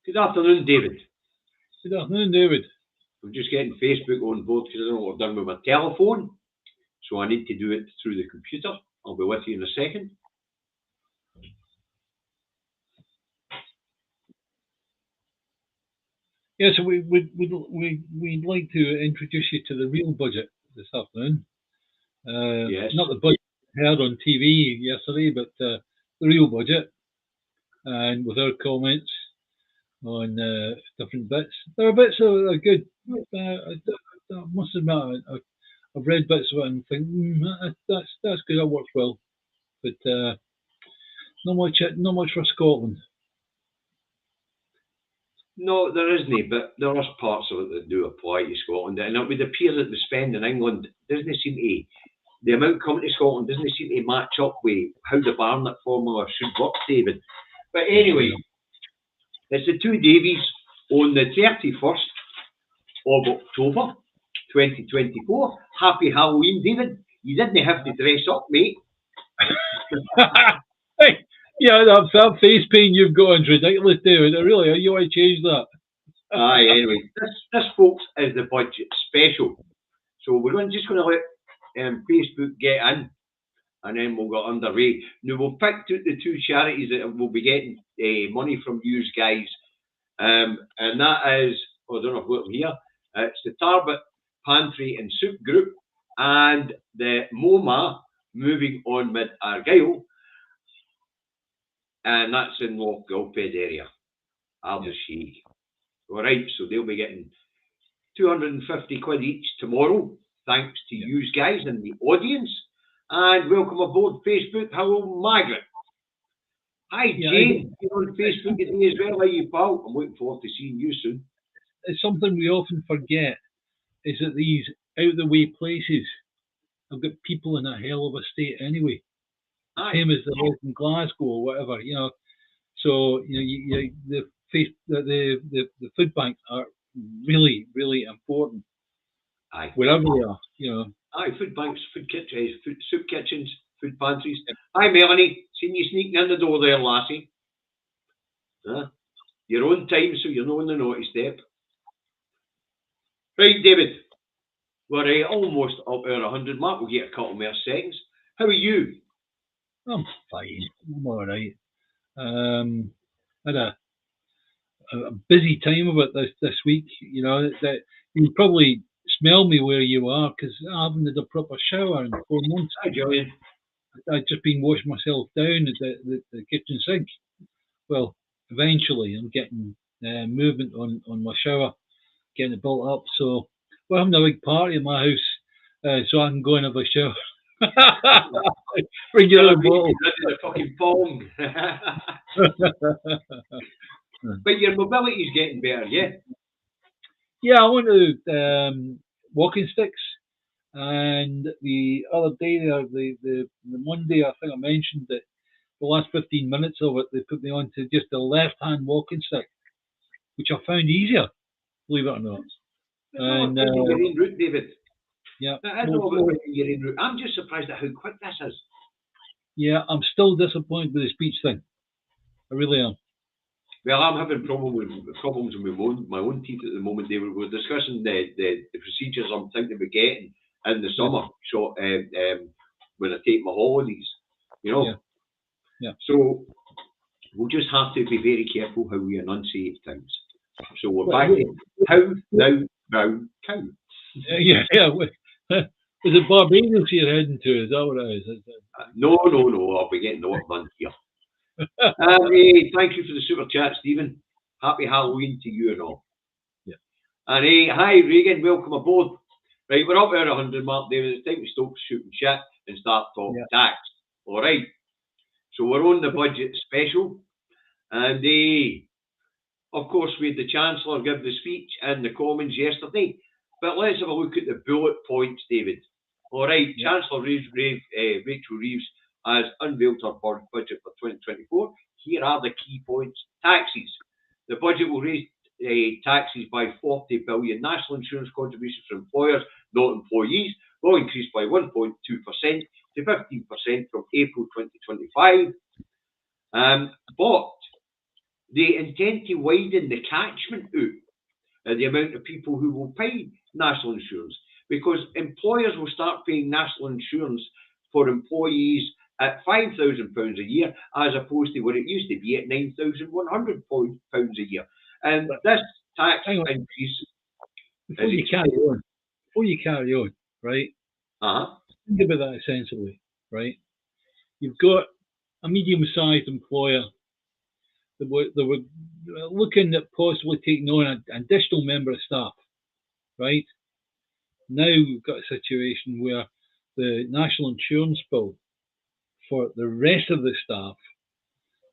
Good afternoon, David. Good afternoon, David. I'm just getting Facebook on board because I don't know what I've done with my telephone, so I need to do it through the computer. I'll be with you in a second. Yeah, so we'd like to introduce you to the real budget this afternoon. Yes. Not the budget heard on TV yesterday, but the real budget, and with our comments on different bits. There are bits that are good. I must admit, I've read bits of it and think that's good. That works well, but not much for Scotland. No, there isn't, but there are parts of it that do apply to Scotland, and it would appear that the spend in England doesn't seem to, the amount coming to Scotland doesn't seem to match up with how the Barnett formula should work, David. But anyway, it's the Two Davies on the 31st of October 2024. Happy Halloween, David. You didn't have to dress up, mate. Hey, yeah, that face paint you've got is ridiculous, David. Really, you want to change that? Aye, anyway, this folks is the budget special. So we're just going to let Facebook get in, and then we'll get underway. Now we'll pick out the two charities that will be getting money from you guys, and that is, I don't know if we're here. It's the Tarbert Pantry and Soup Group and the MoMA Moving On Mid Argyll, and that's in Loch Gilphead area, Aldershot. All right, so they'll be getting 250 quid each tomorrow, thanks to you guys and the audience. And welcome aboard Facebook. Hello, Margaret. Hi, Jane. You're on Facebook today as well. How are you, pal? I'm looking forward to seeing you soon. It's something we often forget, is that these out-of-the-way places have got people in a hell of a state anyway. Same as the ones in Glasgow or whatever, So the food banks are really, really important. Aye. Wherever they are, Aye, food banks, food kitchens, soup kitchens, food pantries. Hi, Melanie. Seen you sneaking in the door there, lassie. Your own time, so you're not on the naughty step. Right, David. We're almost up our 100 mark. We'll get a couple more seconds. How are you? I'm fine. I'm all right. Had a busy time of it this week. That you probably smell me where you are because I haven't had a proper shower in 4 months. Hi, Julian. I've just been washing myself down at the kitchen sink. Well, eventually I'm getting movement on my shower, getting it built up. So we're having a big party in my house, so I can go and have a shower. Bring your own bottle. The fucking bong. But your mobility is getting better, yeah? Yeah, I went to walking sticks, and the other day, the Monday, I think I mentioned that the last 15 minutes of it, they put me onto just a left-hand walking stick, which I found easier, believe it or not. And your own route, David. Yeah, that is all about your own route. I'm just surprised at how quick this is. Yeah, I'm still disappointed with the speech thing. I really am. Well, I'm having problems with my own teeth at the moment. We're discussing the procedures I'm thinking about getting in the summer, so when I take my holidays, Yeah. So we'll just have to be very careful how we enunciate things. So we're back to how, now, brown, cow. Yeah. Is it Barbados you're heading to? Is that what it is? No. I'll be getting the work done here. Thank you for the super chat, Stephen. Happy Halloween to you and all. Yeah. And hi, Regan. Welcome aboard. Right, we're up at 100 mark, David. It's time to stop shooting shit and start talking tax. All right. So we're on the budget special. And of course, we had the Chancellor give the speech in the Commons yesterday. But let's have a look at the bullet points, David. All right, Chancellor Rachel Reeves has unveiled her budget for 2024. Here are the key points. Taxes. The budget will raise taxes by 40 billion. National insurance contributions for employers, not employees, will increase by 1.2% to 15% from April 2025. But they intend to widen the catchment out, the amount of people who will pay national insurance, because employers will start paying national insurance for employees at £5,000 a year, as opposed to what it used to be at £9,100 a year. And this tax increase. Before you carry on, right? Think about that sensibly, right? You've got a medium-sized employer that were looking at possibly taking on an additional member of staff, right? Now we've got a situation where the national insurance bill for the rest of the staff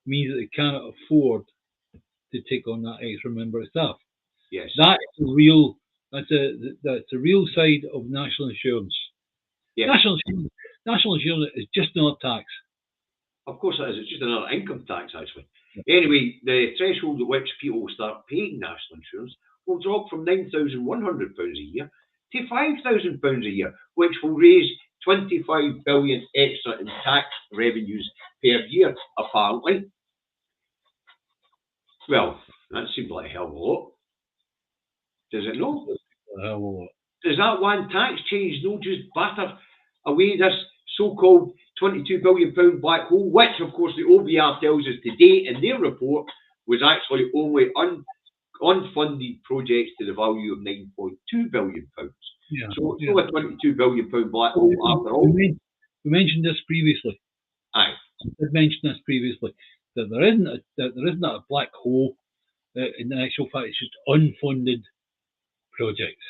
means that they cannot afford to take on that extra member of staff. Yes, that's the real side of national insurance. Yes. National insurance is just not tax. Of course it is. It's just another income tax, actually. Anyway, the threshold at which people will start paying national insurance will drop from £9,100 a year to £5,000 a year, which will raise 25 billion extra in tax revenues per year, apparently. Well, that seems like a hell of a lot. Does it not? A hell of a lot. Does that one tax change not just batter away this so-called £22 billion black hole, which, of course, the OBR tells us today in their report was actually only unfunded projects to the value of £9.2 billion. Yeah, so it's not a £22 billion black hole after all. We mentioned this previously. Aye. I've mentioned this previously, that there isn't a black hole. In actual fact, it's just unfunded projects.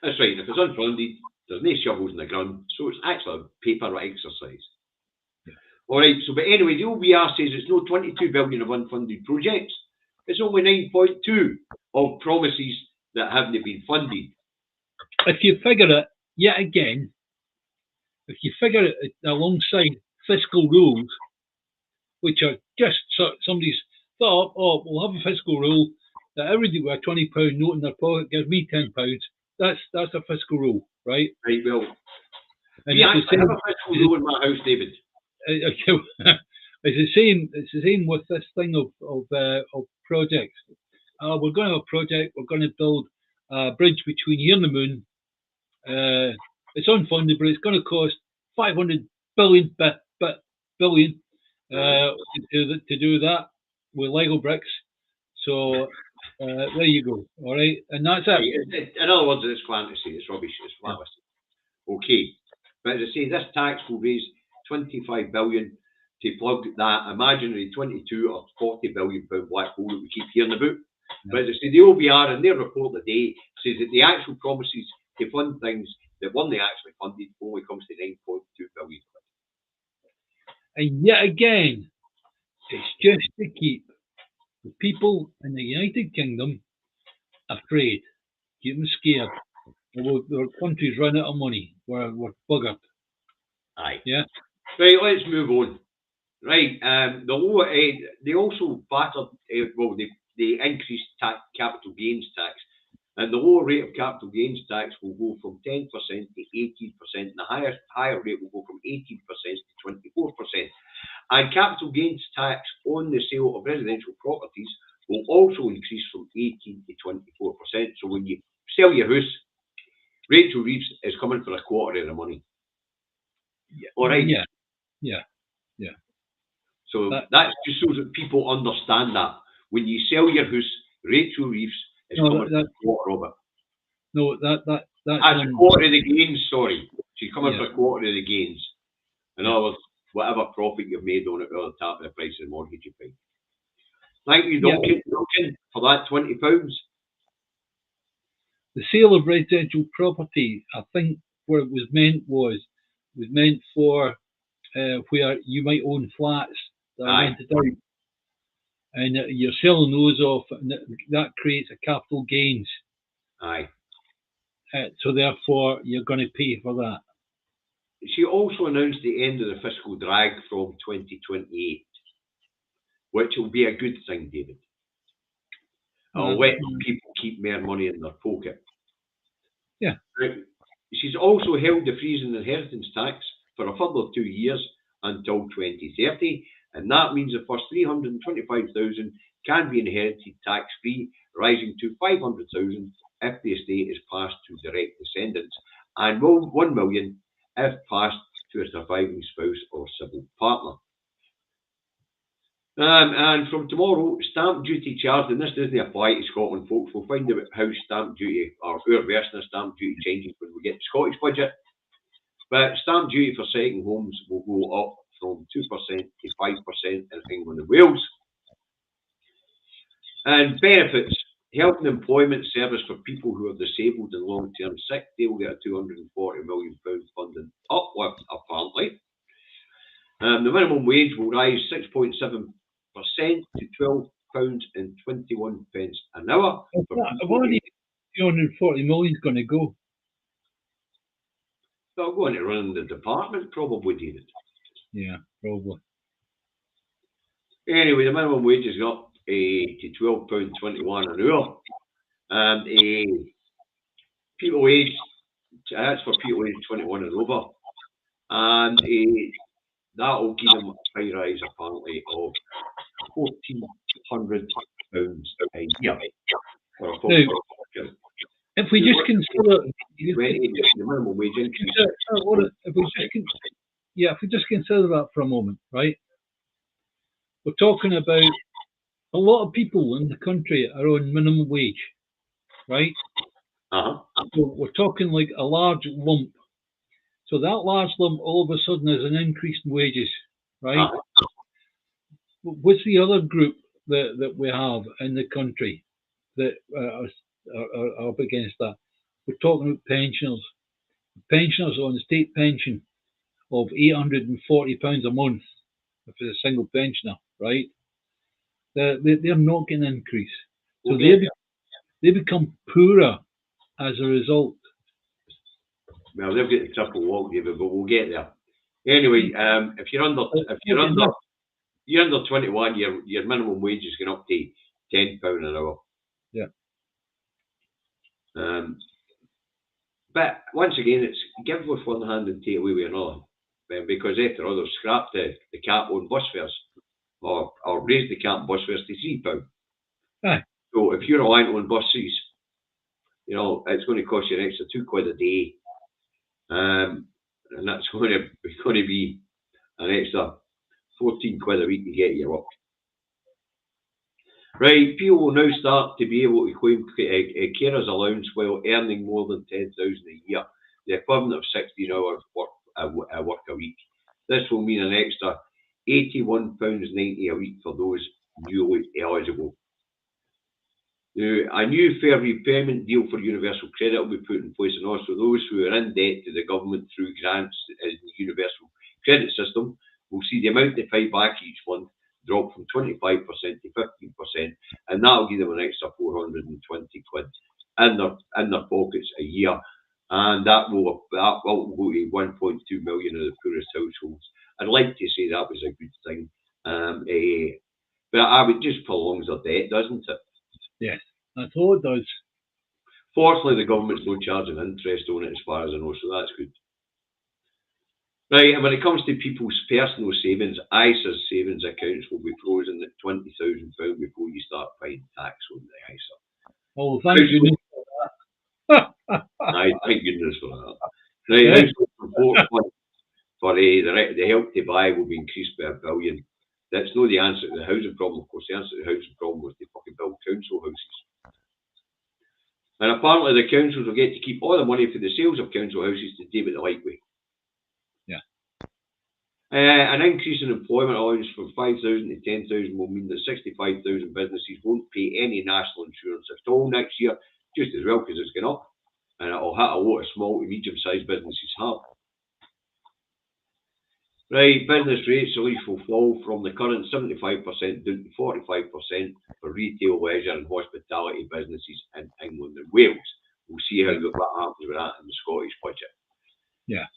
That's right. If it's unfunded, there's no shovels in the ground, so it's actually a paper exercise. Yeah. All right. So, but anyway, the OBR says it's no 22 billion of unfunded projects. It's only 9.2 of promises that haven't been funded. If you figure it yet again, if you figure it alongside fiscal rules, which are just somebody's thought, oh, we'll have a fiscal rule that everybody with a £20 note in their pocket gives me £10. That's a fiscal rule, right? Right, well. And we actually have a fiscal rule in my house, David. It's the same with this thing of projects. We're going to have a project. We're going to build a bridge between here and the moon. It's unfunded, but it's going to cost 500 billion to do that with Lego bricks. So there you go. All right, and that's it. In other words, it's fantasy. It's rubbish. It's fantasy. Okay, but as I say, this tax will raise 25 billion to plug that imaginary 22 or 40 billion pound black hole that we keep hearing about. Yeah. But as I say, the OBR in their report today says that the actual promises to fund things that weren't actually funded only comes to 9.2 billion. And yet again, it's just to keep the people in the United Kingdom afraid, keep them scared. Our country's run out of money. We're buggered. Aye. Yeah. Right, let's move on. Right, they also battered, they increased capital gains tax, and the lower rate of capital gains tax will go from 10% to 18%, and the higher rate will go from 18% to 24%. And capital gains tax on the sale of residential properties will also increase from 18 to 24%. So when you sell your house, Rachel Reeves is coming for a quarter of the money. Yeah. All right. Yeah. So that's just so that people understand that when you sell your house, Rachel Reeves is coming for a quarter of it. No, that's a quarter of the gains. Sorry, she's coming for a quarter of the gains. In other words, whatever profit you've made on it, will tap the price of the mortgage you pay. Thank you, Duncan, for that £20. The sale of residential property, I think, what it was meant for where you might own flats that are rented out, and you're selling those off, and that creates a capital gains. Aye. So therefore, you're going to pay for that. She also announced the end of the fiscal drag from 2028, which will be a good thing, David. I'll let people keep more money in their pocket. Yeah. She's also held the freeze in inheritance tax for a further 2 years until 2030, and that means the first 325,000 can be inherited tax-free, rising to 500,000 if the estate is passed to direct descendants, and 1 million if passed to a surviving spouse or civil partner. And from tomorrow, stamp duty charged, and this doesn't apply to Scotland, folks. We'll find out how stamp duty, or our version of stamp duty, changes when we get the Scottish budget. But stamp duty for second homes will go up from 2% to 5% in England and Wales. And benefits: health and employment service for people who are disabled and long-term sick. They will get a £240 million funding uplift, apparently. The minimum wage will rise 6.7% to £12.21 an hour. Where are 240 million going to go? They're going to run the department, probably, David. Yeah, probably. Anyway, the minimum wage is up to £12.21 an hour. And people aged, that's for people aged 21 and over. And that will give them a pay rise, apparently, of £1,400 a year. For a full if we just consider the minimum wage increase. If we just consider that for a moment, right? We're talking about a lot of people in the country are on minimum wage, right? So we're talking like a large lump. So that large lump all of a sudden is an increase in wages, right? What's the other group that we have in the country that are up against that? We're talking about pensioners. Pensioners on state pension of £840 a month, if it's a single pensioner, right? They're not getting an increase. So they become poorer as a result. Well, they've got the triple walk, David, but we'll get there. Anyway, if you're under 21, your minimum wage is going up to £10 an hour. Yeah. But once again, it's give with one hand and take away with another, because after all, they've scrapped the cap on bus fares, or raised the cap on bus fares to £3. Aye. So if you're reliant on buses, you know, it's going to cost you an extra £2 a day. And that's going to be an extra £14 a week to get your work. Right, people will now start to be able to claim a carer's allowance while earning more than £10,000 a year, the equivalent of 16 hours work a week. This will mean an extra £81.90 a week for those newly eligible. Now, a new fair repayment deal for universal credit will be put in place, and also those who are in debt to the government through grants in the universal credit system will see the amount they pay back each month drop from 25% to 15%, and that will give them an extra £420 in their pockets a year, and that will go to 1.2 million of the poorest households. I'd like to say that was a good thing, but it just prolongs their debt, doesn't it? Yes, that's all it does. Fortunately, the government's not charging interest on it, as far as I know, so that's good. Right, and when it comes to people's personal savings, ISA's savings accounts will be frozen at £20,000 before you start paying tax on the ISA. Oh, thank goodness for that. Thank goodness for that. Right, yeah. Household support fund for the help to buy will be increased by £1 billion. That's not the answer to the housing problem, of course. The answer to the housing problem was to fucking build council houses. And apparently the councils will get to keep all the money for the sales of council houses to do it the right way. Yeah. An increase in employment allowance from 5,000 to 10,000 will mean that 65,000 businesses won't pay any national insurance at all next year, just as well because it's gone up. And it'll hit a lot of small to medium-sized businesses hard. Right, business rates relief will fall from the current 75% down to 45% for retail, leisure and hospitality businesses in England and Wales. We'll see what happens with that in the Scottish budget. Yeah.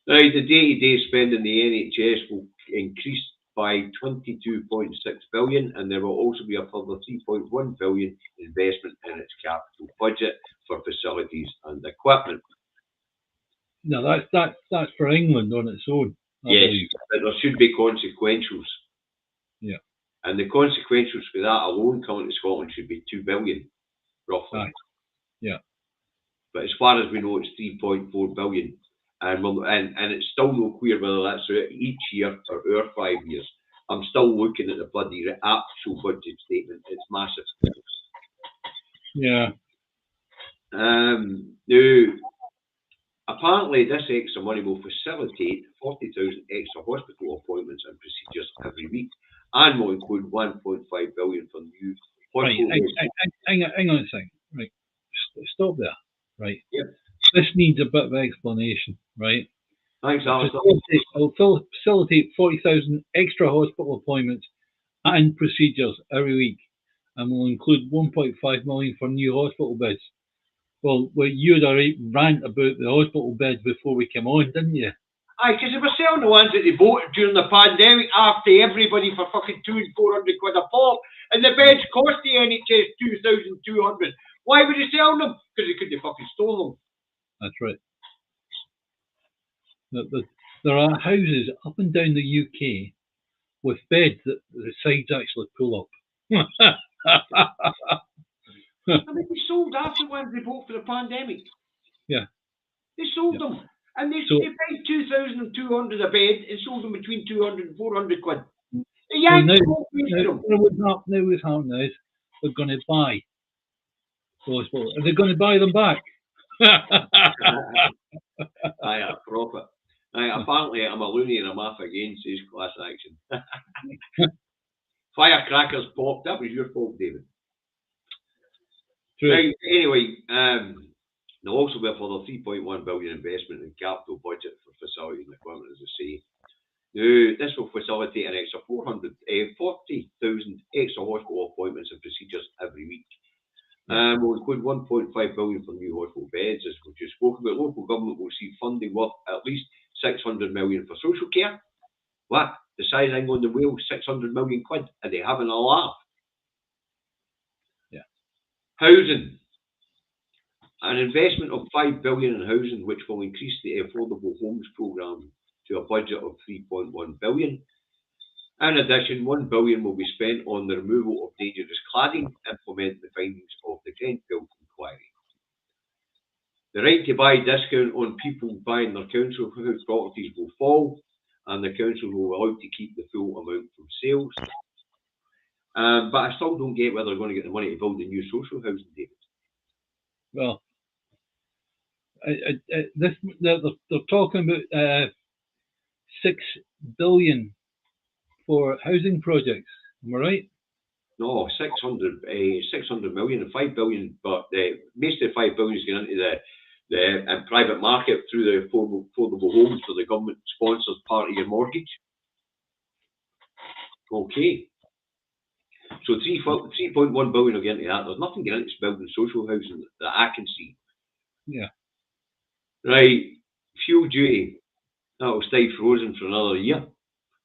Right, the day-to-day spend in the NHS will increase by 22.6 billion, and there will also be a further 3.1 billion investment in its capital budget for facilities and equipment. No, that's for England on its own. Yes, but there should be consequentials. Yeah. And the consequentials for that alone coming to Scotland should be 2 billion, roughly. Aye. Yeah. But as far as we know, it's 3.4 billion. And it's still not clear whether that's each year or our 5 years. I'm still looking at the bloody actual budget statement. It's massive. Yeah. Now, apparently, this extra money will facilitate 40,000 extra hospital appointments and procedures every week, and will include 1.5 billion for new hospital. Right. Hang on a second. Right. Stop there. Right. Yep. This needs a bit of explanation. Right. Thanks, Alistair. It'll facilitate 40,000 extra hospital appointments and procedures every week, and will include 1.5 million for new hospital beds. Well, you had a right rant about the hospital beds before we came on, didn't you? Aye, because they were selling the ones that they bought during the pandemic after everybody for fucking 200 and 400 quid a pop, and the beds cost the NHS 2,200. Why were they selling them? Because they couldn't fucking store them. That's right. There are houses up and down the UK with beds that the sides actually pull up. I mean, they sold after the ones they bought for the pandemic. Yeah. They sold them. And they paid 2,200 a bed and sold them between 200 and 400 quid. Now what's happening is they're going to buy those. Are they going to buy them back? Aye, a profit. Aye, apparently I'm a loony and I'm off against his class action. Firecrackers popped. That was your fault, David. True. Right, anyway, there'll also be a further 3.1 billion investment in capital budget for facilities and equipment, as I say. Now, this will facilitate an extra 40,000 extra hospital appointments and procedures every week. We'll include 1.5 billion for new hospital beds, as we just spoke about. Local government will receive funding worth at least 600 million for social care. What? The size of England and Wales, 600 million quid. Are they having a laugh? Yeah. Housing. An investment of 5 billion in housing, which will increase the affordable homes programme to a budget of 3.1 billion. In addition, 1 billion will be spent on the removal of dangerous cladding, implement the findings of the Grenfell inquiry. The right to buy discount on people buying their council house properties will fall, and the council will be allowed to keep the full amount from sales. But I still don't get whether they're going to get the money to build a new social housing, David. Well, they're talking about 6 billion for housing projects. Am I right? No, 600 million and 5 billion, but most of the 5 billion is going into the private market through the affordable homes for the government sponsors part of your mortgage. Okay. So 3.1 billion will get into that. There's nothing getting into building social housing that I can see. Yeah. Right. Fuel duty. That will stay frozen for another year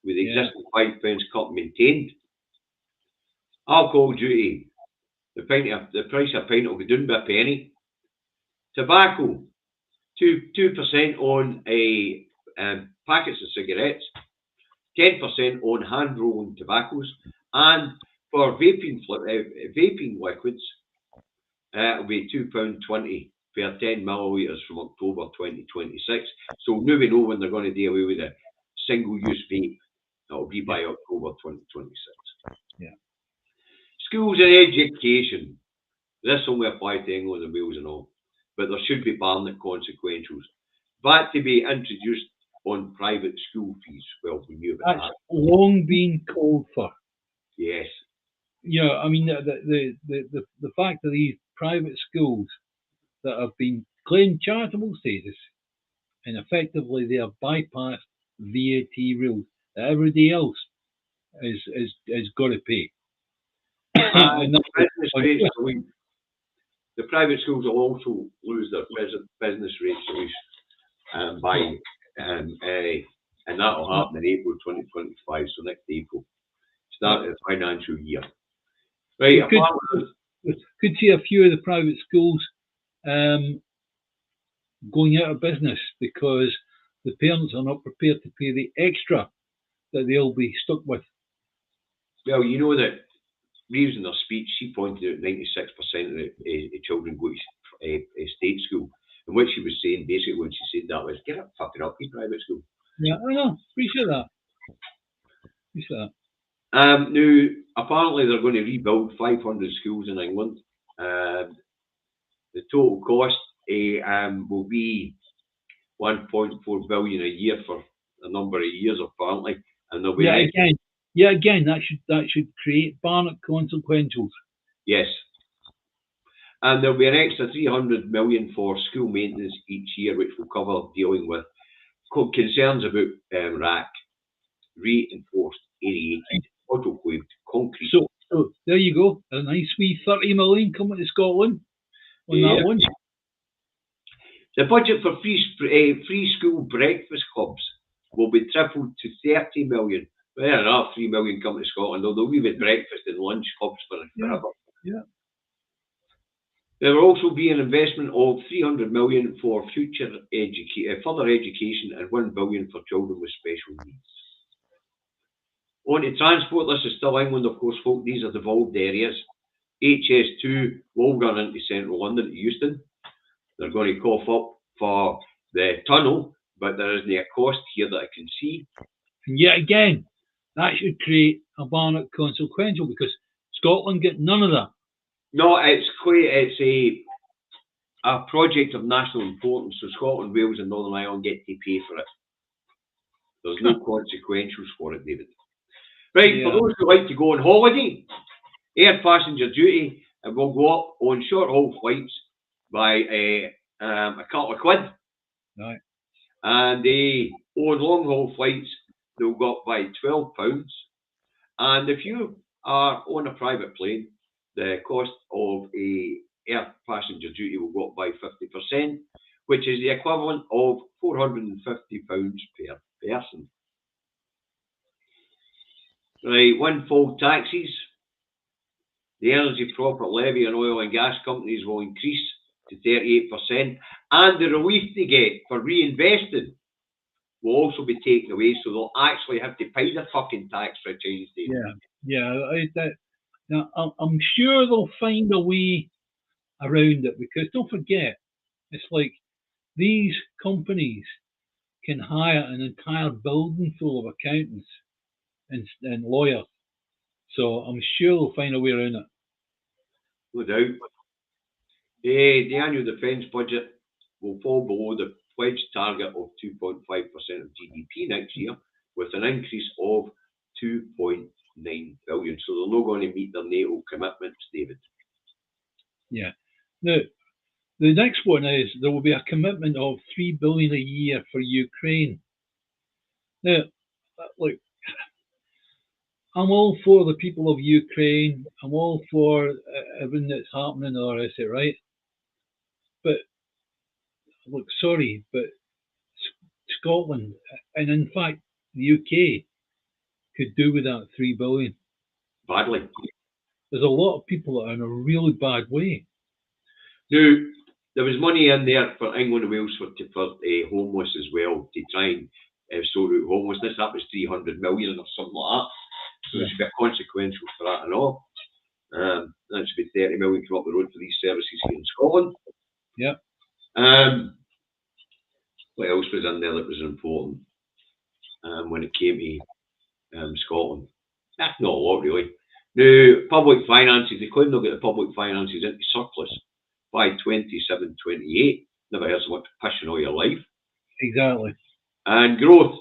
with the existing £5 cut maintained. Alcohol duty. The price of a pint will be down by a penny. Tobacco. 2% on packets of cigarettes. 10% on hand rolling tobaccos, and for vaping liquids, it'll be £2.20 per 10 millilitres from October 2026. So now we know when they're going to do away with the single-use vape. That'll be by October 2026. Yeah. Schools and education. This only applies to England and Wales and all, but there should be permanent consequentials. VAT to be introduced on private school fees. Well, we knew about that. That's long been called for. Yes. Yeah, I mean the fact that these private schools that have been claimed charitable status, and effectively they have bypassed VAT rules that everybody else is got to pay. The private schools will also lose their business rates and that will happen in April 2025, so next April, start of the financial year. Right, could see a few of the private schools going out of business because the parents are not prepared to pay the extra that they'll be stuck with. Well, you know that Reeves in her speech, she pointed out 96% of the children go to state school. And what she was saying basically when she said that was, get it fucking up in private school. Yeah, I know. Appreciate that. Now, apparently they're going to rebuild 500 schools in England. The total cost will be 1.4 billion a year for a number of years, apparently. And there'll be again, that should create Barnett consequentials. Yes. And there'll be an extra 300 million for school maintenance each year, which will cover dealing with concerns about RAC, reinforced aerated autoclaved concrete. So there you go, a nice wee 30 million coming to Scotland on that one. The budget for free school breakfast clubs will be tripled to 30 million. Fair enough, 3 million coming to Scotland, although we've had breakfast and lunch clubs for forever. Yeah. There will also be an investment of 300 million for further education and 1 billion for children with special needs. On to transport, this is still England, of course, folk. These are devolved areas. HS2 will run into central London to Euston. They're going to cough up for the tunnel, but there isn't a cost here that I can see. And yet again, that should create a Barnett consequential because Scotland get none of that. No, it's a project of national importance, so Scotland, Wales and Northern Ireland get to pay for it. There's no consequentials for it, David. Right, for those who like to go on holiday, air passenger duty will go up on short-haul flights by a couple of quid. Right. And on long-haul flights, they'll go up by £12. And if you are on a private plane, the cost of a air passenger duty will go up by 50%, which is the equivalent of £450 per person. Right, windfall taxes. The energy profit levy on oil and gas companies will increase to 38%, and the relief they get for reinvesting will also be taken away, so they'll actually have to pay the fucking tax for a change day. Now, I'm sure they'll find a way around it because don't forget, it's like these companies can hire an entire building full of accountants and lawyers. So I'm sure they'll find a way around it. No doubt. The annual defence budget will fall below the pledged target of 2.5% of GDP next year, with an increase of 2.9 billion. So they're not going to meet their NATO commitments, David. Yeah. Now, the next one is there will be a commitment of 3 billion a year for Ukraine. Now, look, I'm all for the people of Ukraine. I'm all for everything that's happening in the rest of it, right? But look, sorry, but Scotland and in fact the UK could do with that 3 billion. Badly. There's a lot of people that are in a really bad way. Now, there was money in there for England and Wales for homeless as well, to try and sort out homelessness. That was 300 million or something like that. So there should be a consequential for that and all. That should be 30 million come up the road for these services here in Scotland. Yeah. What else was in there that was important when it came to Scotland? That's not a lot, really. Now, public finances, they claim they'll get the public finances into surplus by 27-28. Never heard so much passion all your life. Exactly. And growth.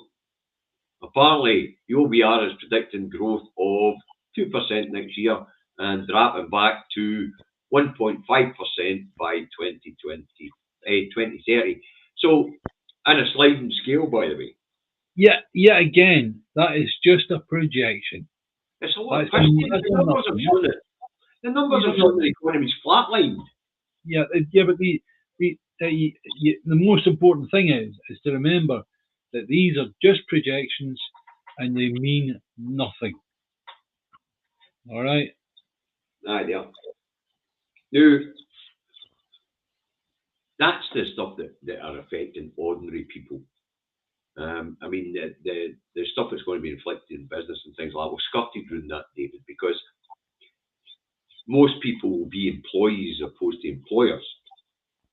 Apparently, the OBR is predicting growth of 2% next year and dropping back to 1.5% by 2030. So, on a sliding scale, by the way. Yeah, again, that is just a projection. It's a lot of passion. The numbers have shown it. The numbers have shown the economy's flatlined. Yeah, but the most important thing is to remember that these are just projections and they mean nothing. All right? Yeah. Now, that's the stuff that are affecting ordinary people. I mean, the stuff that's going to be inflicted in business and things like that, we've skirted around that, David. most people will be employees opposed to employers.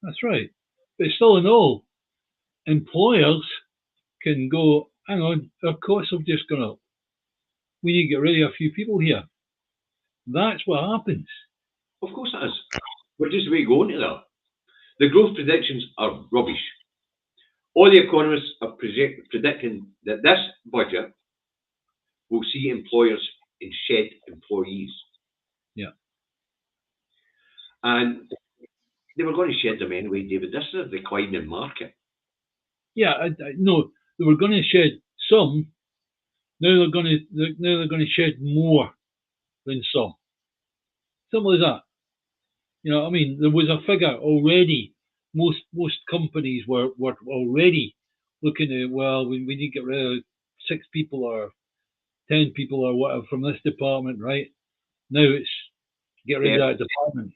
That's right. But still in all, employers can go, hang on, our costs have just gone up. We need to get rid of a few people here. That's what happens. Of course it is. We're just way going to that. The growth predictions are rubbish. All the economists are predicting that this budget will see employers shed employees. Yeah. And they were going to shed them anyway, David. This is a declining market. Yeah, no, they were going to shed some. Now they're going to shed more than some. Simple as that. You know, I mean, there was a figure already. Most companies were already looking at, well, we need to get rid of 6 people or 10 people or whatever from this department, right? Now it's get rid of that department.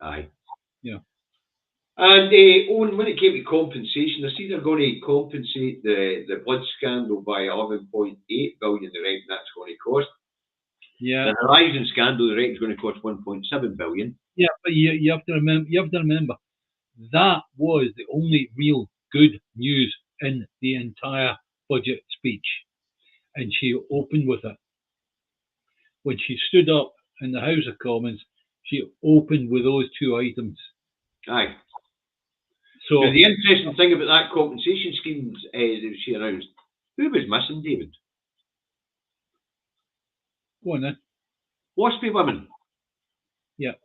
Aye. Yeah. And Owen, when it came to compensation, they see they're going to compensate the blood scandal by 11.8 billion. They reckon that's going to cost. Yeah. The Horizon scandal, they reckon, is going to cost 1.7 billion. Yeah, but you have to remember that was the only real good news in the entire budget speech, and she opened with it. When she stood up in the House of Commons, she opened with those 2 items. Aye. So now, the interesting thing about that compensation scheme that she announced, who was missing, David? Go on then. WASPy women. Yeah.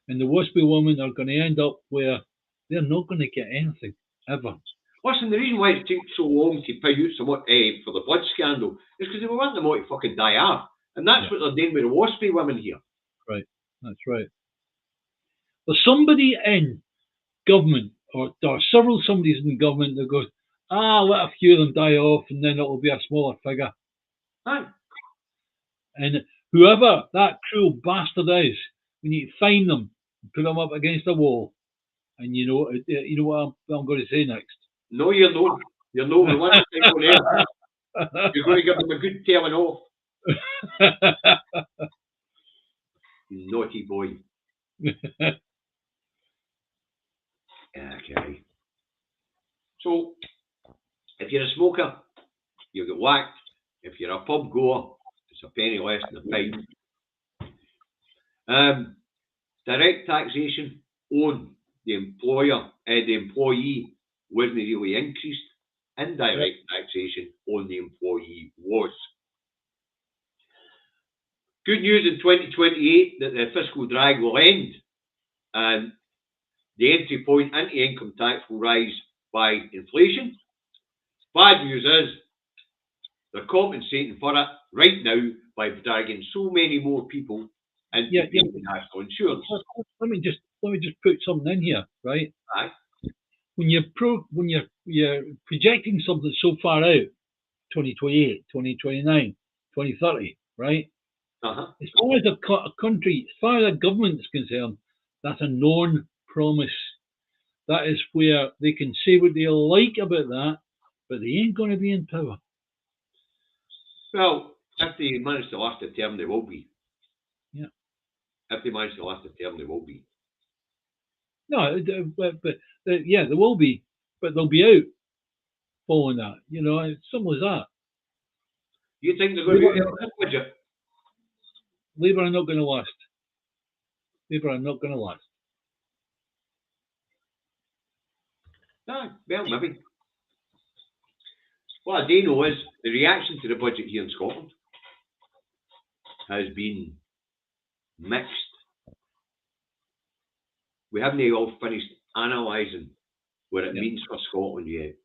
And the WASPy women are going to end up where they're not going to get anything, ever. Listen, the reason why it took so long to pay out for the blood scandal is because they were wanting them all to fucking die off. And that's what they're doing with the WASPy women here. Right, that's right. There's somebody in government, or several somebodies in government that goes, let a few of them die off and then it'll be a smaller figure. Aye. And whoever that cruel bastard is, we need to find them and put them up against a wall. And you know what I'm going to say next. No, you're not. You're not the one thing on there. You're going to give them a good telling off. You naughty boy. Okay. So, if you're a smoker, you'll get whacked. If you're a pub goer, it's a penny less than a pint. Direct taxation on the employee wasn't really increased. Indirect taxation on the employee was. Good news in 2028 that the fiscal drag will end and the entry point into income tax will rise by inflation. Bad news is they're compensating for it right now by dragging so many more people into paying national insurance. Let me just put something in here, right? Aye. When you're projecting something so far out, 2028, 2029, 2030, right? As far as a country, as far as a government is concerned, that's a non-promise. That is where they can say what they like about that, but they ain't going to be in power. Well, if they manage to last a term, they will be. Yeah. If they manage to last a term, they will be. No, but yeah, there will be, but they'll be out following that. You know, it's simple as that. You think they're going to be out of this budget? Labour are not going to last. Labour are not going to last. No, well, maybe. What I do know is the reaction to the budget here in Scotland has been mixed. We haven't all finished analysing what it means for Scotland yet.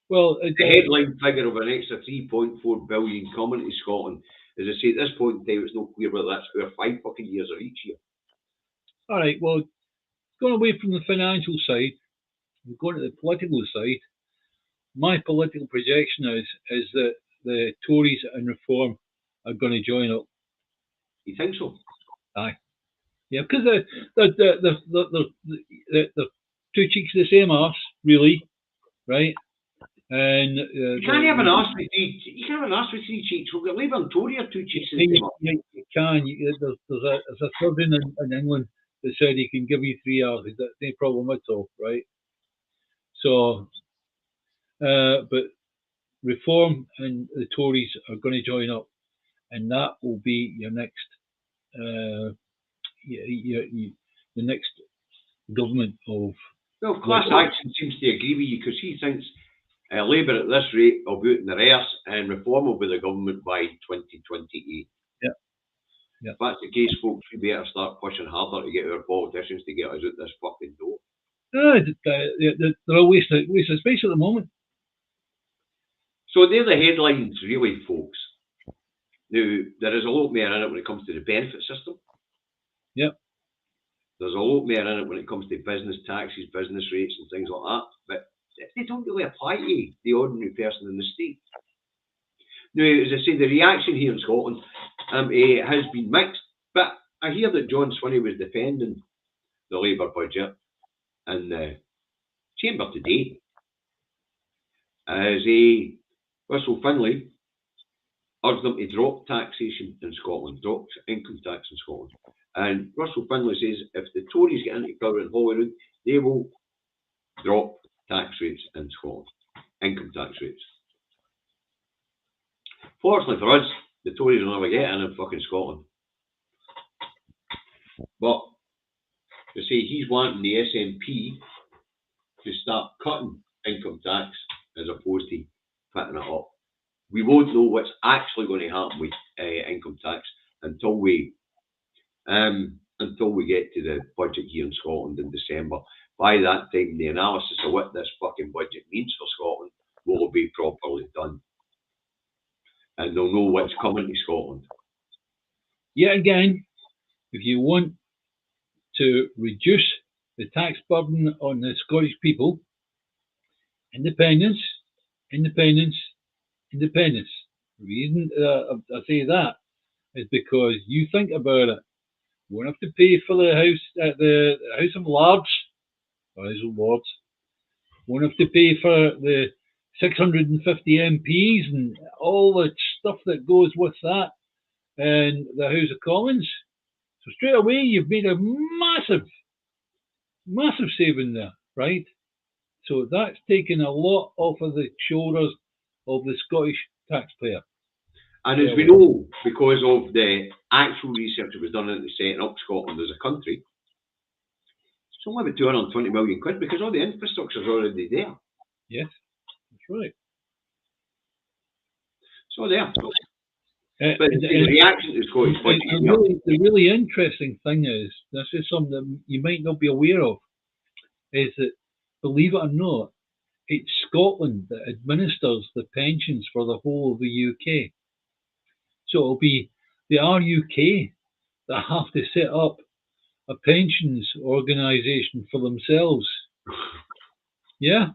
Well, the headline figure of an extra 3.4 billion coming to Scotland, as I say, at this point in time, it's not clear whether that's for 5 fucking years or each year. All right, well, going away from the financial side, going to the political side, my political projection is that the Tories and Reform are going to join up. You think so? Aye. Yeah, because the two cheeks of the same arse, really, right? And you can't have an arse with three. You can't have an arse with 3 cheeks. We've got Labour and Tory are 2 cheeks of the same arse. can. There's a surgeon in England that said he can give you 3 hours. That's no problem at all, right? So, but Reform and the Tories are going to join up, and that will be your next, your next government of. Well, Class Action seems to agree with you because he thinks Labour at this rate will be out in the reverse and Reform will be the government by 2028. Yeah. If that's the case, folks, we better start pushing harder to get our politicians to get us out this fucking door. They're a waste of space at the moment. So they're the headlines, really, folks. Now, there is a lot more in it when it comes to the benefit system. Yep. There's a lot more in it when it comes to business taxes, business rates and things like that. But they don't really apply to the ordinary person in the state. Now, as I say, the reaction here in Scotland has been mixed. But I hear that John Swinney was defending the Labour budget in the chamber today. As Russell Finlay urged them to drop taxation in Scotland, drop income tax in Scotland. And Russell Finlay says if the Tories get into power in Holyrood, they will drop tax rates in Scotland, income tax rates. Fortunately for us, the Tories will never get in fucking Scotland. But to say he's wanting the SNP to start cutting income tax as opposed to putting it up. We won't know what's actually going to happen with income tax until we get to the budget here in Scotland in December. By that time, the analysis of what this fucking budget means for Scotland will be properly done. And they'll know what's coming to Scotland. Yet again, if you want to reduce the tax burden on the Scottish people, independence. The reason I say that is because you think about it. You won't have to pay for the House of Lords. Won't have to pay for the 650 MPs and all the stuff that goes with that and the House of Commons. So straight away you've made a massive saving there, right? So that's taken a lot off of the shoulders of the Scottish taxpayer. And as we know, because of the actual research that was done into setting up Scotland as a country, it's only about 220 million quid because all the infrastructure is already there. Yes, that's right. So there. But the reaction to the Scottish budget. The really interesting thing is, this is something that you might not be aware of, is that, believe it or not, it's Scotland that administers the pensions for the whole of the UK. So it'll be the RUK that have to set up a pensions organisation for themselves. Yeah,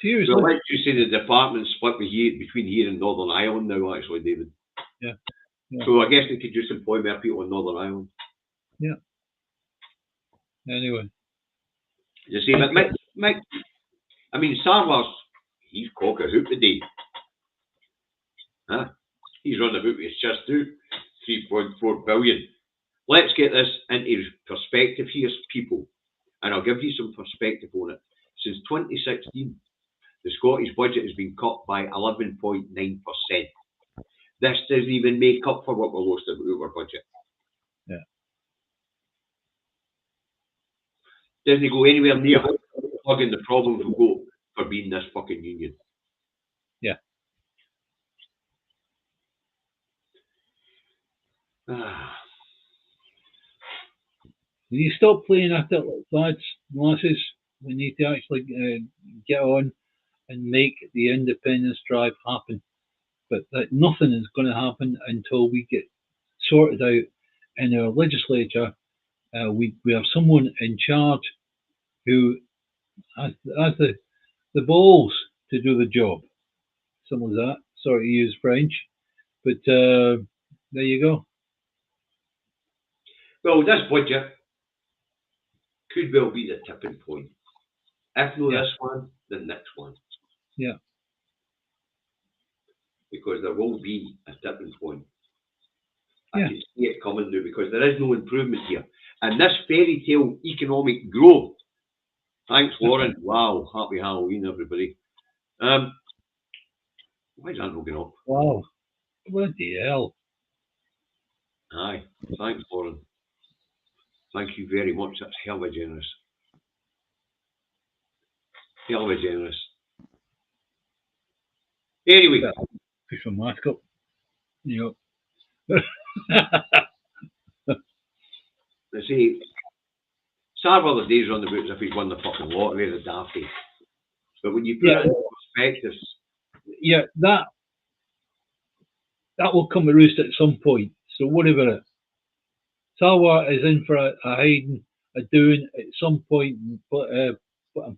seriously. So let's just say the department's split between here and Northern Ireland now, actually, David. Yeah. So I guess they could just employ more people in Northern Ireland. Yeah. Anyway. You see, but Mick, I mean, Sarwar's, he's cock a hoop today. Huh? He's running about with his chest too. 3.4 billion. Let's get this into perspective here, people. And I'll give you some perspective on it. Since 2016, the Scottish budget has been cut by 11.9%. This doesn't even make up for what we lost out of our budget. Yeah. Doesn't go anywhere near plugging the problems we've got for being this fucking union. Yeah. You stop playing at it, lads, lasses. We need to actually get on and make the independence drive happen. But nothing is going to happen until we get sorted out in our legislature. We have someone in charge who has the balls to do the job. Some of that. Sorry to use French, but there you go. Well, this budget could well be the tipping point. If not this one, the next one. Yeah. Because there will be a tipping point. I can see it coming now because there is no improvement here. And this fairy tale economic growth. Thanks, Warren. Wow, happy Halloween, everybody. Why is that not going up? Wow, bloody hell. Aye, thanks, Warren. Thank you very much. That's hell of a generous. Hell of a generous. Anyway. Push my mask up. Yep. They say, sad were the days on the books if he'd won the fucking lottery, the daffy. But when you put it in perspective. Yeah, that will come to roost at some point. So worry about it. Sawa is in for a hiding, a doing at some point, and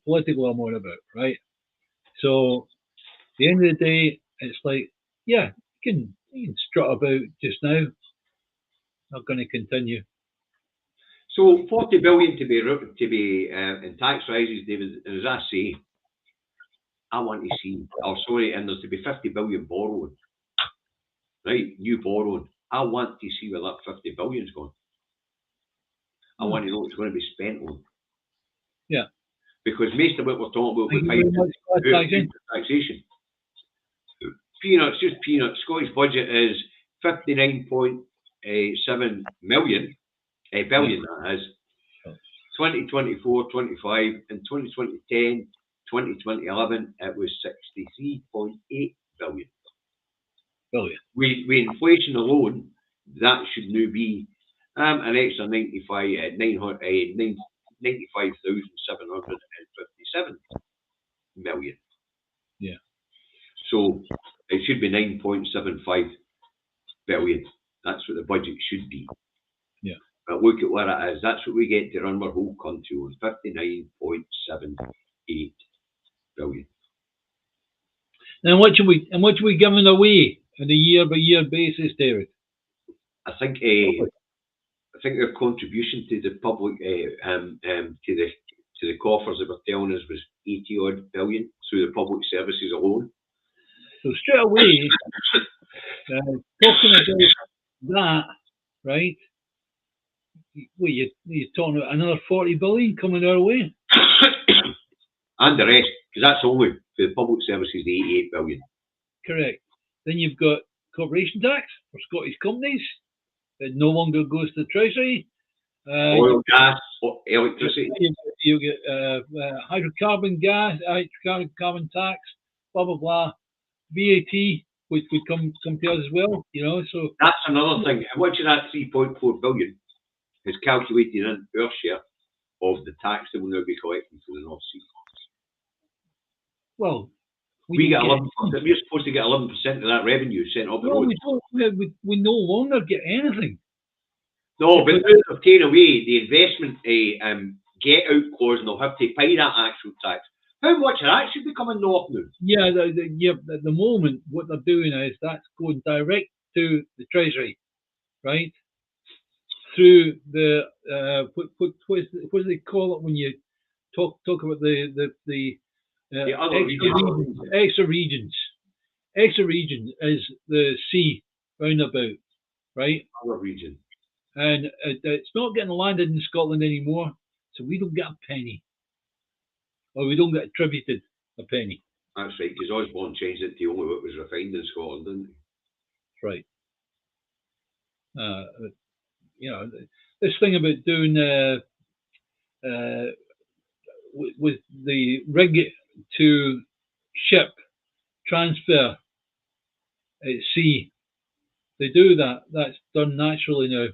political I'm on about, right? So at the end of the day, it's like, yeah, you can strut about just now. Not going to continue. So 40 billion to be in tax rises, David. And as I say, I want to see. And there's to be 50 billion borrowing, right? New borrowing. I want to see where that 50 billion's gone. I want to know what it's going to be spent on. Yeah. Because most of what we're talking about with taxation. Peanuts, just peanuts. Scottish budget is 59.7 billion, that is. 2024, 25, in 2010, 2011, it was 63.8 billion. With inflation alone, that should now be an extra 95,757 million. Yeah. So it should be 9.75 billion. That's what the budget should be. Yeah. But look at where it is. That's what we get to run our whole country on. 59.78 billion. And what should we giving away on a year-by-year basis, David? I think their contribution to the public to the coffers they were telling us was 80 odd billion through the public services alone. So straight away, talking about that, right? Well, you're talking about another 40 billion coming our way, and the rest, because that's only for the public services, the 88 billion. Correct. Then you've got corporation tax for Scottish companies that no longer goes to the Treasury. Oil, gas, electricity. You get hydrocarbon gas, hydrocarbon tax, blah blah blah, VAT, which would come to us as well. So that's another thing. How much of that 3.4 billion is calculated in our share of the tax that will now be collected for the North Sea? Well, we get 11%. We're supposed to get 11% of that revenue sent up the road. We no longer get anything. No, but they've taken away the investment get out clause, and they'll have to pay that actual tax. How much of that should be coming north now? Yeah, at the moment, what they're doing is that's going direct to the Treasury, right? Through the what do they call it when you talk about the extra regions? Extra region is the sea roundabout, right? Other region. And it's not getting landed in Scotland anymore, so we don't get a penny. Or we don't get attributed a penny. That's right, because Osborne changed it to only what was refined in Scotland, didn't he? Right. This thing about doing with the rig to ship transfer at sea, they do that. That's done naturally now.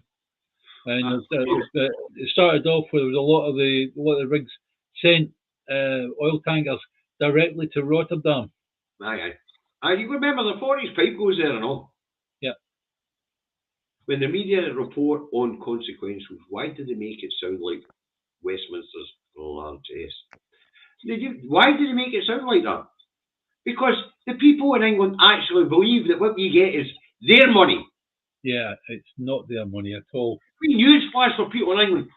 And it started off where there was a lot of the rigs sent oil tankers directly to Rotterdam. Aye. You remember the 40s pipe goes there and all. Yeah. When the media report on consequentials, why did they make it sound like Westminster's largesse? Why did they make it sound like that? Because the people in England actually believe that what we get is their money. Yeah, it's not their money at all. We newsflash for people in England.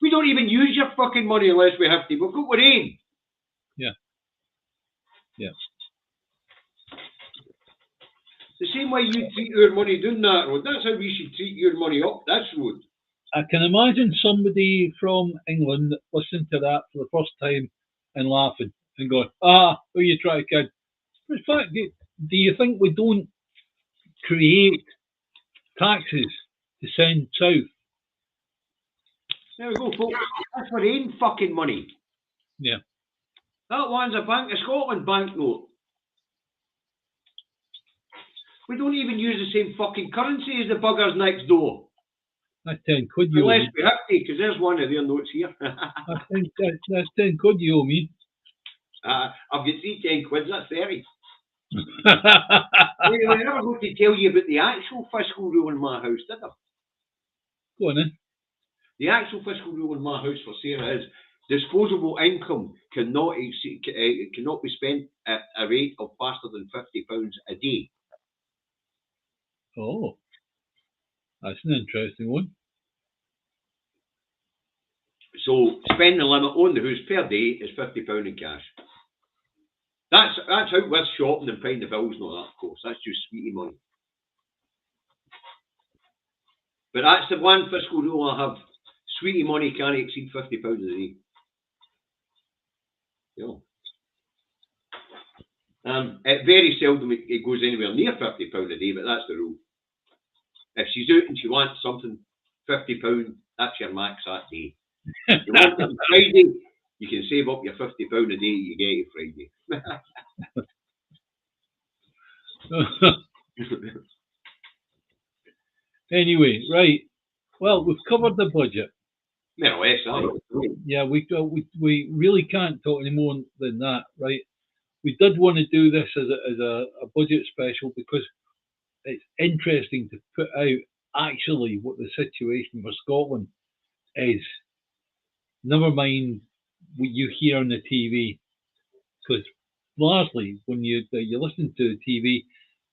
We don't even use your fucking money unless we have to. We've got our own. Yeah. The same way you treat your money down that road, that's how we should treat your money up this road. I can imagine somebody from England listening to that for the first time and laughing and going, who you try to kid? In fact, do you think we don't create taxes to send south? There we go, folks. That's for ain't fucking money. Yeah. That one's a Bank of Scotland banknote. We don't even use the same fucking currency as the buggers next door. That's 10 quid you owe Unless me. we have to, because there's one of their notes here. That's 10 quid you owe me. I've got 10 quids, that's 30. Anyway, I never got to tell you about the actual fiscal rule in my house, did I? Go on then. The actual fiscal rule in my house for Sarah is disposable income cannot be spent at a rate of faster than £50 a day. Oh, that's an interesting one. So spending limit on the house per day is £50 in cash. That's out with shopping and paying the bills and all that, of course. That's just sweetie money. But that's the one fiscal rule I have. Sweetie money can't exceed £50 a day. You know. It very seldom it goes anywhere near £50 a day, but that's the rule. If she's out and she wants something, £50, that's your max that day. You want it on Friday, you can save up your £50 a day you get it Friday. Anyway, right. Well, we've covered the budget. No, yes, yeah, we really can't talk any more than that, right? We did want to do this as a budget special because it's interesting to put out actually what the situation for Scotland is. Never mind what you hear on the TV, because largely when you listen to the TV,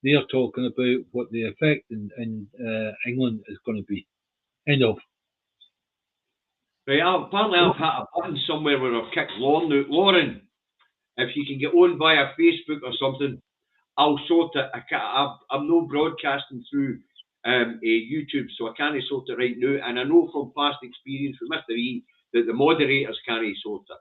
they are talking about what the effect in England is going to be. End of. Right, apparently I've hit a button somewhere where I've kicked Lauren out. Lauren, if you can get on via Facebook or something, I'll sort it. I'm no broadcasting through YouTube, so I can't sort it right now. And I know from past experience with Mr. E that the moderators can't sort it.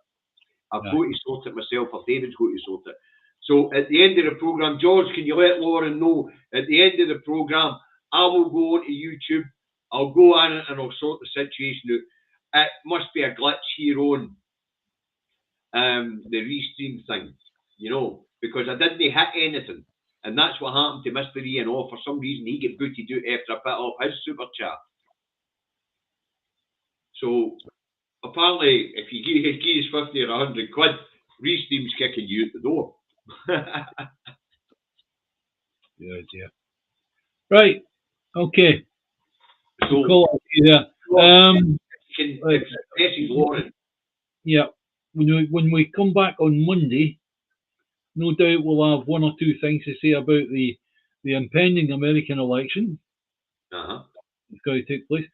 I've got to sort it myself, or David's got to sort it. So at the end of the programme, George, can you let Lauren know at the end of the programme, I will go onto YouTube, I'll go on it and I'll sort the situation out. It must be a glitch here on the restream thing, you know, because I didn't hit anything. And that's what happened to Mr. Ian. Oh, for some reason, he get booted out after I put up his super chat. So, apparently, if you give us 50 or 100 quid, restream's kicking you out the door. Good idea. Right. Okay. So, call it here. Lauren. Yeah. When we come back on Monday, no doubt we'll have one or two things to say about the impending American election. It's going to take place.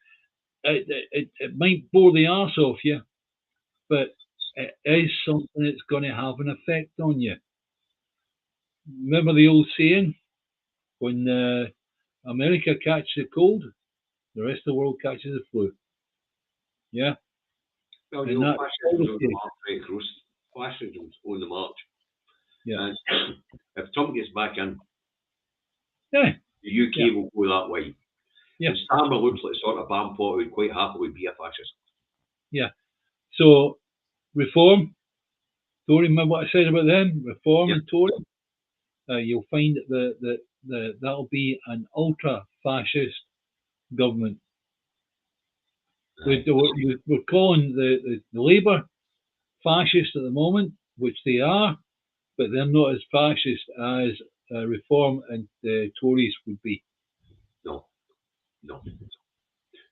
It might bore the arse off you, but it is something that's going to have an effect on you. Remember the old saying, when America catches the cold, the rest of the world catches the flu. Yeah. Well, you know, fascism's on the march. Yeah. And if Trump gets back in, the UK will go that way. Yeah. And Starmer looks like the sort of Bampot who'd quite happily be a fascist. Yeah. So, Reform, Tory, remember what I said about them? Reform and Tory. You'll find that that'll be an ultra-fascist government. We're calling the Labour fascist at the moment, which they are, but they're not as fascist as Reform and the Tories would be. No. Now,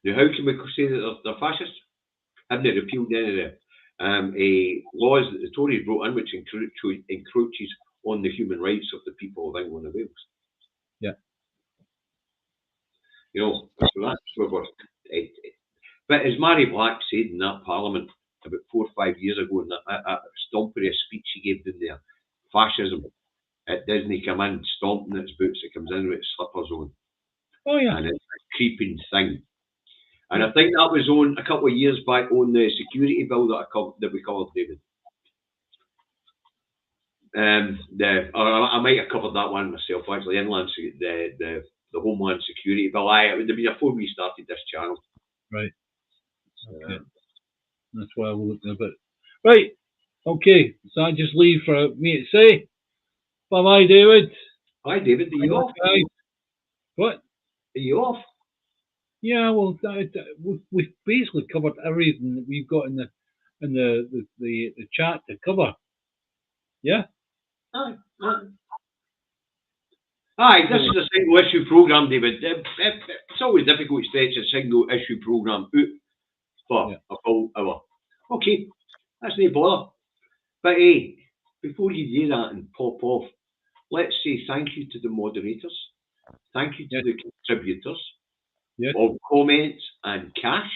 how can we say that they're fascists? Haven't they repealed any of the laws that the Tories brought in, which encroaches on the human rights of the people of England and Wales? Yeah. You know, so that's where we're. But as Mary Black said in that Parliament about 4 or 5 years ago, in that stompery speech she gave down there, fascism it doesn't come in stomping its boots, it comes in with its slippers on. Oh yeah. And it's a creeping thing. And I think that was on a couple of years back on the security bill that we covered, David. I might have covered that one myself, actually. The Homeland Security bill. It would have been before we started this channel. Right. Okay. That's why I was looking a bit. Right. Okay. So I just leave for me to say. Bye bye, David. Hi, David. Are you off? What? Are you off? Yeah. Well, we've basically covered everything that we've got in the chat to cover. Yeah. Aye, this is a single issue programme, David. It's always difficult to stretch a single issue programme out for a full hour. Okay, that's no bother. But hey, before you do that and pop off, let's say thank you to the moderators. Thank you to the contributors of comments and cash.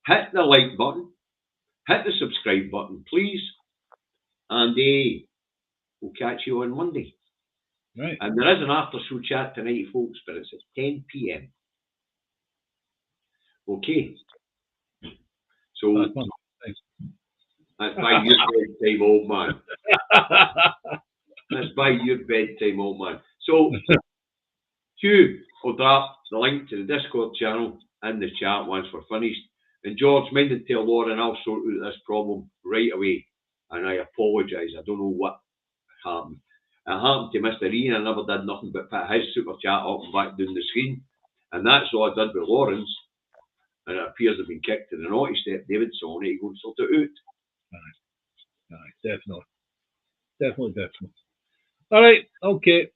Hit the like button. Hit the subscribe button, please. And we'll catch you on Monday. Right. And there is an after show chat tonight, folks, but it's at 10 p.m. Okay. So that's by your bedtime, old man. That's by your bedtime, old man. So Hugh will drop the link to the Discord channel in the chat once we're finished. And George, mind and tell Lauren I'll sort out this problem right away. And I apologise. I don't know what happened. It happened to Mr. Ian. I never did nothing but put his super chat up and back down the screen. And that's all I did with Lawrence. And it appears I've been kicked to the naughty step, David, so I need to go and sort it out. Aye, definitely. All right, okay.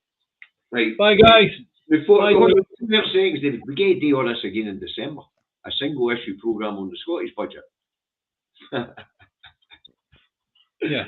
Right. Bye, guys. Before I go, 2 more seconds, David, we get a day on this again in December. A single issue programme on the Scottish budget. Yeah.